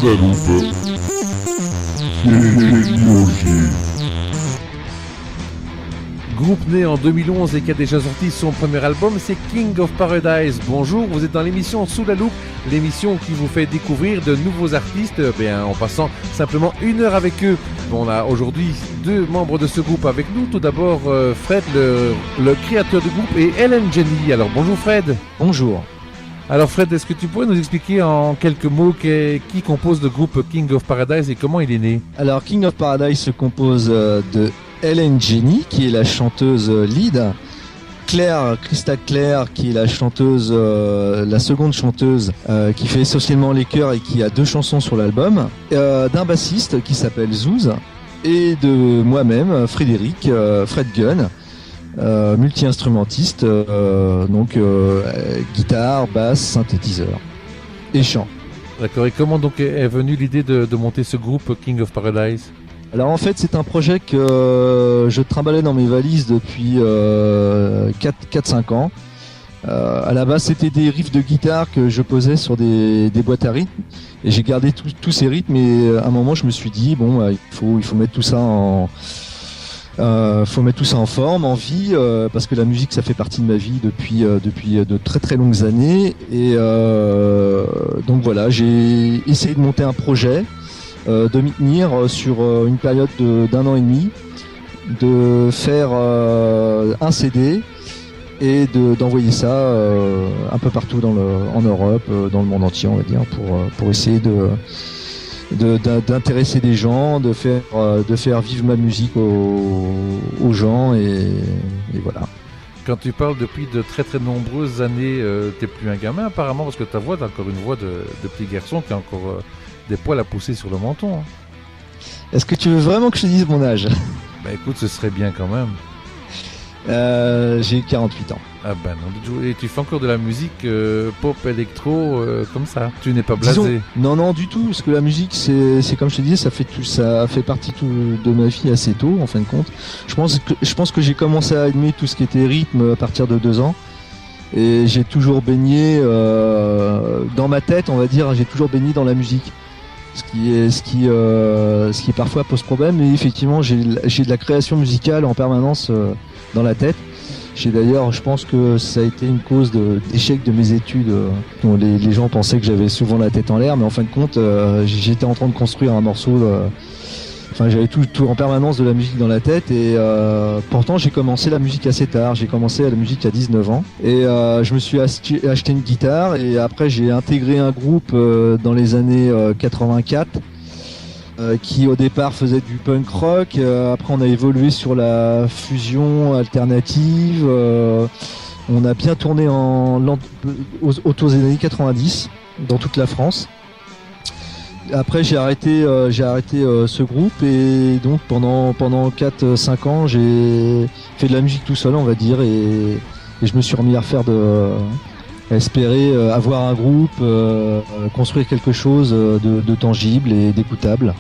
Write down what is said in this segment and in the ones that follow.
Guadeloupe. Groupe né en 2011 et qui a déjà sorti son premier album, c'est King of Paradise. Bonjour, vous êtes dans l'émission Sous la loupe, l'émission qui vous fait découvrir de nouveaux artistes en passant simplement une heure avec eux. On a aujourd'hui deux membres de ce groupe avec nous. Tout d'abord Fred, le créateur du groupe, et Hélène Jenny. Alors bonjour Fred. Bonjour. Alors Fred, est-ce que tu pourrais nous expliquer en quelques mots qui compose le groupe King of Paradise et comment il est né? Alors King of Paradise se compose de Hélène Jenny, qui est la chanteuse lead, Christa Claire, qui est la chanteuse, la seconde chanteuse, qui fait essentiellement les chœurs et qui a 2 chansons sur l'album, d'un bassiste qui s'appelle Zouz, et de moi-même, Frédéric, Fred Gunn, multi-instrumentiste, guitare, basse, synthétiseur et chant. D'accord, et comment donc est venue l'idée de monter ce groupe King of Paradise? Alors en fait c'est un projet que je trimballais dans mes valises depuis 4-5 ans. À la base c'était des riffs de guitare que je posais sur des boîtes à rythme et j'ai gardé tous ces rythmes, et à un moment je me suis dit il faut mettre tout ça en forme, en vie, parce que la musique ça fait partie de ma vie depuis de très très longues années, et donc voilà, j'ai essayé de monter un projet, de m'y tenir sur une période d'1 an et demi, de faire un CD et d'envoyer ça un peu partout en Europe, dans le monde entier on va dire, pour essayer d'intéresser des gens, de faire vivre ma musique aux gens, et voilà. Quand tu parles depuis de très très nombreuses années, t'es plus un gamin apparemment, parce que ta voix, t'as encore une voix de petit garçon qui a encore des poils à pousser sur le menton. Hein. Est-ce que tu veux vraiment que je te dise mon âge? Bah écoute, ce serait bien quand même. J'ai 48 ans. Ah ben non, et tu fais encore de la musique pop, électro, comme ça? Tu n'es pas blasé? Non, du tout, parce que la musique, c'est comme je te disais, ça fait partie de ma vie assez tôt, en fin de compte. Je pense que j'ai commencé à aimer tout ce qui était rythme à partir de 2 ans. Et j'ai toujours baigné dans ma tête, on va dire, j'ai toujours baigné dans la musique. Ce qui parfois pose problème, mais effectivement j'ai de la création musicale en permanence dans la tête. Je pense que ça a été une cause d'échec de mes études. Les gens pensaient que j'avais souvent la tête en l'air, mais en fin de compte j'étais en train de construire un morceau. J'avais tout en permanence de la musique dans la tête, et pourtant j'ai commencé la musique assez tard. J'ai commencé la musique à 19 ans, et je me suis acheté une guitare, et après j'ai intégré un groupe dans les années 84 qui au départ faisait du punk rock. Après on a évolué sur la fusion alternative. On a bien tourné autour des années 90 dans toute la France. Après j'ai arrêté ce groupe, et donc pendant 4-5 ans j'ai fait de la musique tout seul on va dire, et je me suis remis à espérer avoir un groupe, construire quelque chose de tangible et d'écoutable.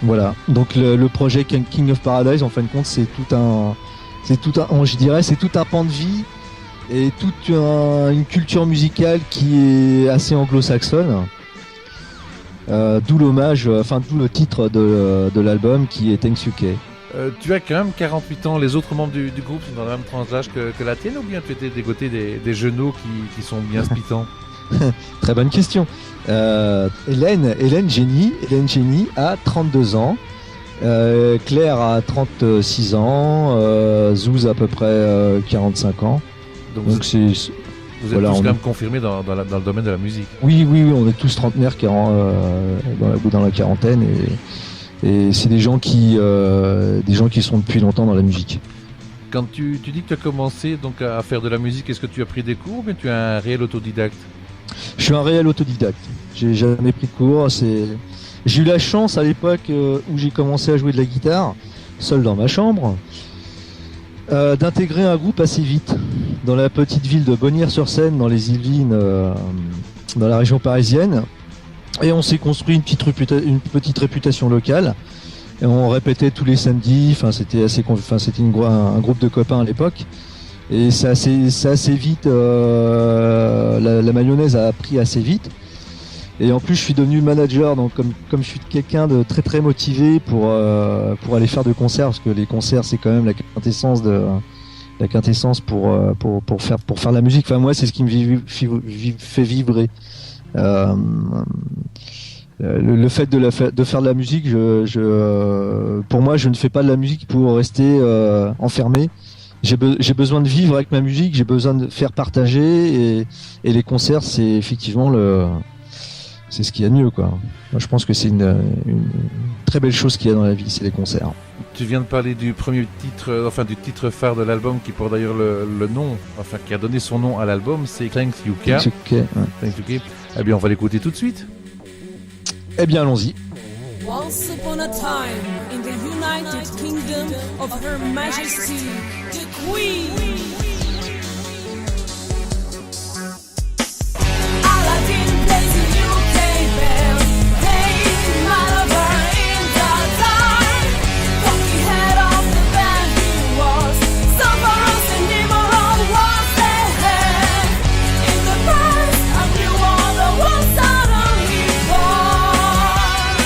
Voilà, donc le projet King of Paradise en fin de compte c'est tout un pan de vie et toute une culture musicale qui est assez anglo-saxonne. D'où le titre de l'album qui est Thanks UK. Tu as quand même 48 ans, les autres membres du groupe sont dans la même tranche d'âge que la tienne, ou bien tu étais dégoté des genoux qui sont bien spitants? Très bonne question. Hélène Jenny a 32 ans, Claire a 36 ans, Zouz à peu près 45 ans. Donc vous êtes tous quand même confirmés dans le domaine de la musique? Oui, on est tous trentenaires dans la quarantaine, et c'est des gens qui sont depuis longtemps dans la musique. Quand tu dis que tu as commencé donc à faire de la musique, est-ce que tu as pris des cours, ou bien tu es un réel autodidacte? Je suis un réel autodidacte. J'ai jamais pris de cours. J'ai eu la chance à l'époque où j'ai commencé à jouer de la guitare, seul dans ma chambre, d'intégrer un groupe assez vite dans la petite ville de Bonnières-sur-Seine, dans les Yvelines, dans la région parisienne, et on s'est construit une petite réputation locale, et on répétait tous les samedis. C'était un groupe de copains à l'époque, et c'est assez vite, la mayonnaise a pris assez vite, Et en plus, je suis devenu manager, donc comme je suis quelqu'un de très très motivé pour aller faire de concerts, parce que les concerts c'est quand même la quintessence pour faire de la musique. Enfin moi, c'est ce qui me fait vibrer. Le fait de faire de la musique, pour moi, je ne fais pas de la musique pour rester enfermé. J'ai besoin de vivre avec ma musique, j'ai besoin de faire partager, et les concerts, c'est effectivement c'est ce qu'il y a de mieux, quoi. Moi, je pense que c'est une très belle chose qu'il y a dans la vie, c'est les concerts. Tu viens de parler du premier titre, du titre phare de l'album qui porte d'ailleurs le nom, qui a donné son nom à l'album, c'est Thanks UK. Thanks UK. Thanks UK. Eh bien, on va l'écouter tout de suite. Eh bien, allons-y. Once upon a time, in the United Kingdom of Her Majesty, the Queen. Aladdin plays a UK bell, taking my lover in the dark. Cocky head of the band he was, Cerberus and Nimrod was their head. In the past, I knew all the world suddenly born.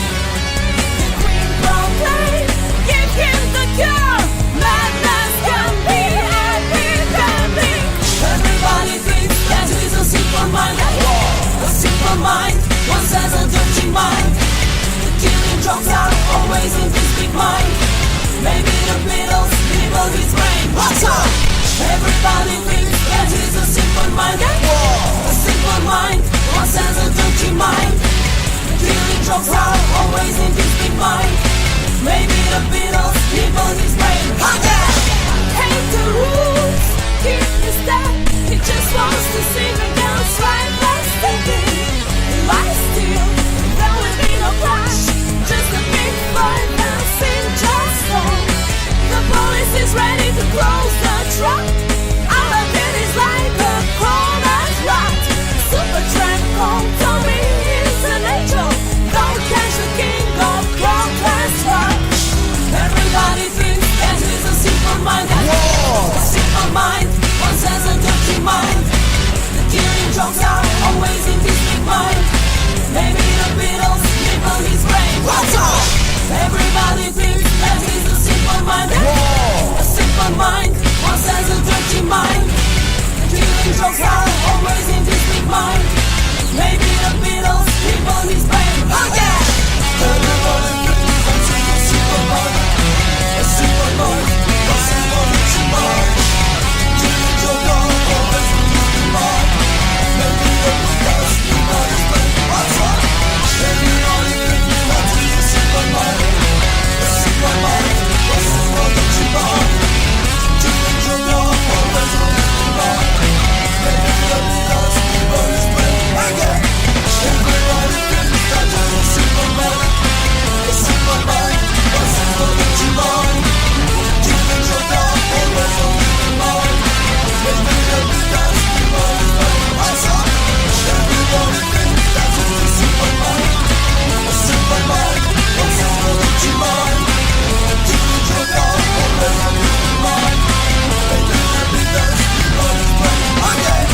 The Queen proclaimed, give him the cure. Madness can be, and it can be. Everybody thinks that he's a simple mind. A simple mind, one says a dirty mind. The killing jokes are always in his big mind. Maybe the Beatles nibble his brain. What's up? Everybody thinks that he's a simple mind. A simple mind, one says a dirty mind. The killing jokes are always in his big mind. Maybe the Beatles nibble his brain. Hate the rules, keep the step. He just wants to sing and dance right past thinking. Lie still, there will be no clash. Just a big boy dancing just wrong. The police is ready to close the trap. Aladdin is like a cornered rat. Supertramp called Tommy is an angel. Don't catch the king of Brooklyn's rap. Everybody thinks that he's a simple mind. A simple mind, one says a dirty mind. The killing jokes are always in his big mind. Maybe the Beatles nibble his brain. What's up? Everybody thinks that he's a simple mind. A simple mind, one says a dirty mind. The killing jokes are always in his big mind. Maybe the Beatles nibble his brain. Oh yeah! Everybody thinks that he's a simple mind. A simple mind, one says a dirty mind. Killing jokes are always in his big mind. Maybe the Beatles nibble his brain. What's up? Everybody thinks that he's a simple mind. A simple mind, one says a dirty mind. Killing jokes are always in his big mind. Maybe the Beatles nibble his brain. Again. Everybody thinks that he's a simple mind. A simple mind, one says a dirty mind. Killing jokes are always in his big mind. Maybe the Beatles nibble his brain. What's up? Everybody thinks that he's a simple mind. A simple mind, one says a dirty mind. Killing jokes are always in his big mind. Maybe the Beatles nibble his brain. Again.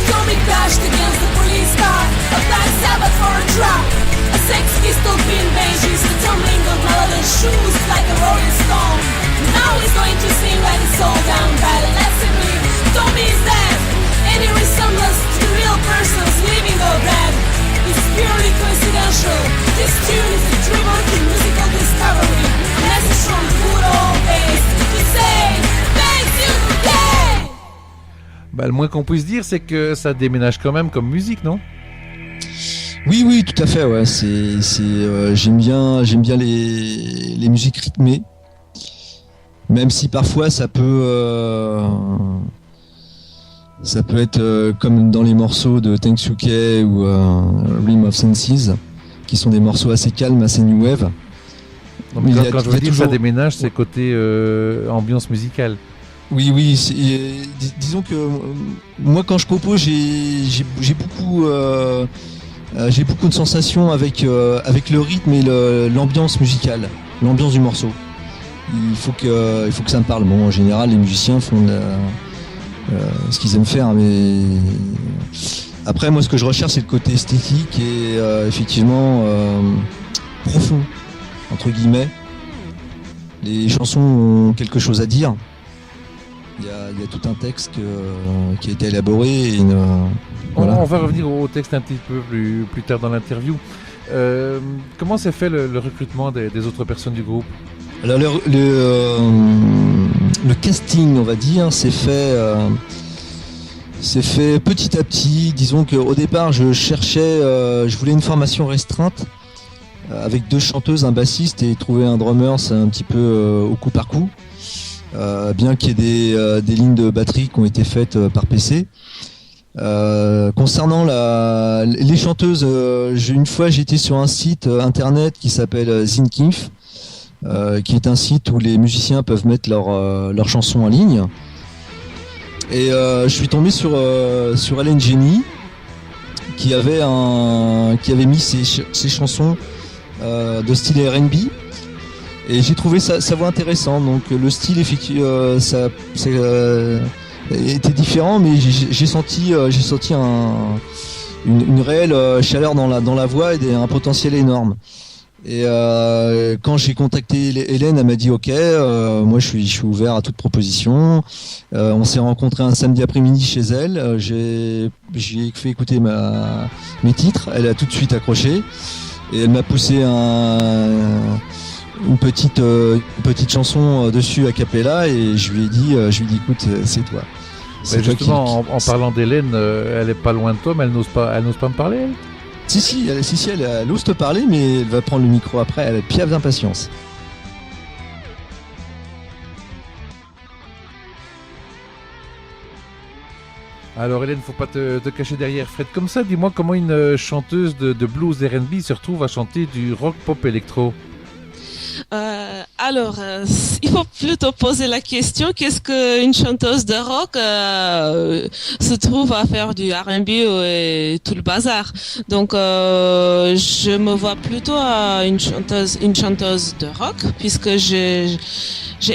Tommy clashed against the police car. A Black Sabbath for a drop. A Sex Pistol pin benches. A tumbling of melody shoes like a rolling stone. Now he's going to sing like a soul down by Leslie. Tommy is dead. Any resemblance to the real persons living or dead is purely coincidental. This tune is a tribute to musical discovery. A message from the good old days to say thanks UK. Le moins qu'on puisse dire, c'est que ça déménage quand même comme musique, non? Oui, tout à fait. Ouais, j'aime bien les musiques rythmées, même si parfois ça peut être comme dans les morceaux de Thanks UK ou Realm of Senses, qui sont des morceaux assez calmes, assez new wave. Donc, quand je veux dire ça déménage, c'est côté ambiance musicale. Oui, disons que moi quand je compose, j'ai beaucoup de sensations avec le rythme et l'ambiance musicale, l'ambiance du morceau. Il faut que ça me parle. Bon, en général, les musiciens font ce qu'ils aiment faire, mais Après, moi, ce que je recherche, c'est le côté esthétique et effectivement profond, entre guillemets. Les chansons ont quelque chose à dire. Il y a tout un texte qui a été élaboré. Et voilà. On va revenir au texte un petit peu plus tard dans l'interview. Comment s'est fait le recrutement des autres personnes du groupe? Alors le casting, on va dire, s'est fait petit à petit. Disons qu'au départ, je voulais une formation restreinte avec 2 chanteuses, un bassiste, et trouver un drummer, c'est un petit peu au coup par coup. Bien qu'il y ait des lignes de batterie qui ont été faites par PC. Concernant les chanteuses, une fois j'étais sur un site internet qui s'appelle Zinkinf, qui est un site où les musiciens peuvent mettre leurs chansons en ligne. Et je suis tombé sur Hélène Jenny qui avait mis ses chansons de style R&B. Et j'ai trouvé sa voix intéressante. Donc le style effectivement était différent, mais j'ai senti une réelle chaleur dans la voix et un potentiel énorme. Et quand j'ai contacté Hélène, elle m'a dit OK, moi je suis ouvert à toute proposition. On s'est rencontrés un samedi après-midi chez elle. J'ai fait écouter mes titres. Elle a tout de suite accroché et elle m'a poussé une petite chanson dessus a cappella, et je lui ai dit écoute, c'est toi. Mais justement, en parlant d'Hélène, elle est pas loin de toi, mais elle n'ose pas me parler, elle? Si, elle ose te parler, mais elle va prendre le micro après, elle a piaffe d'impatience. Alors Hélène, faut pas te cacher derrière Fred comme ça. Dis-moi comment une chanteuse de blues R&B se retrouve à chanter du rock pop électro. Il faut plutôt poser la question, qu'est-ce qu'une chanteuse de rock se trouve à faire du R&B et tout le bazar. Donc je me vois plutôt à une chanteuse de rock, puisque j'ai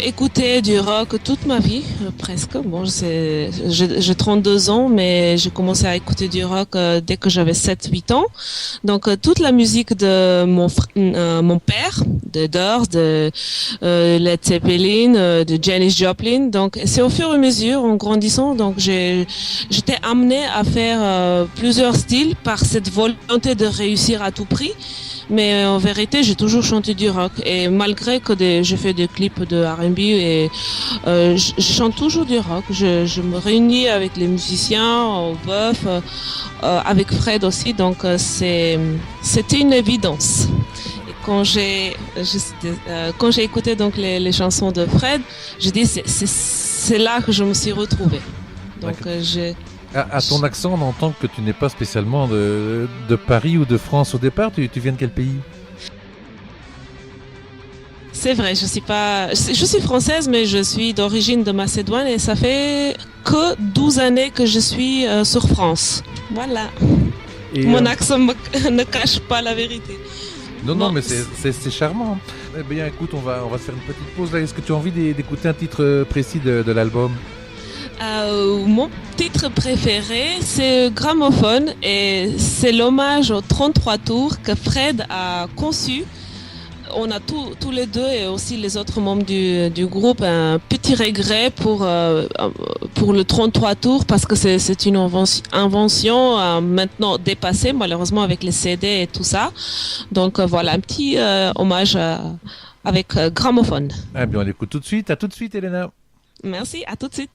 écouté du rock toute ma vie, presque. Bon, j'ai 32 ans, mais j'ai commencé à écouter du rock dès que j'avais 7-8 ans. Donc toute la musique de mon père, de Doors, de Led Zeppelin, de Janis Joplin. Donc c'est au fur et à mesure, en grandissant, donc j'étais amenée à faire plusieurs styles par cette volonté de réussir à tout prix. Mais en vérité, j'ai toujours chanté du rock, et malgré que j'ai fait des clips de R&B, et je chante toujours du rock. Je me réunis avec les musiciens au bœuf, avec Fred aussi, donc c'était une évidence. Et quand j'ai écouté donc les chansons de Fred, j'ai dit c'est là que je me suis retrouvée. Donc À ton accent, on entend que tu n'es pas spécialement de Paris ou de France au départ. Tu viens de quel pays? C'est vrai, je suis française, mais je suis d'origine de Macédoine, et ça fait que 12 années que je suis sur France. Voilà. Et mon accent ne cache pas la vérité. Non, mais c'est charmant. Eh bien, écoute, on va se faire une petite pause là. Est-ce que tu as envie d'écouter un titre précis de l'album? Mon titre préféré, c'est Gramophone, et c'est l'hommage aux 33 tours que Fred a conçu. On a tous les deux, et aussi les autres membres du groupe, un petit regret pour le 33 tours, parce que c'est une invention maintenant dépassée, malheureusement, avec les CD et tout ça. Donc voilà, un petit hommage avec Gramophone. Eh bien, on l'écoute tout de suite. À tout de suite, Elena. Merci, à tout de suite.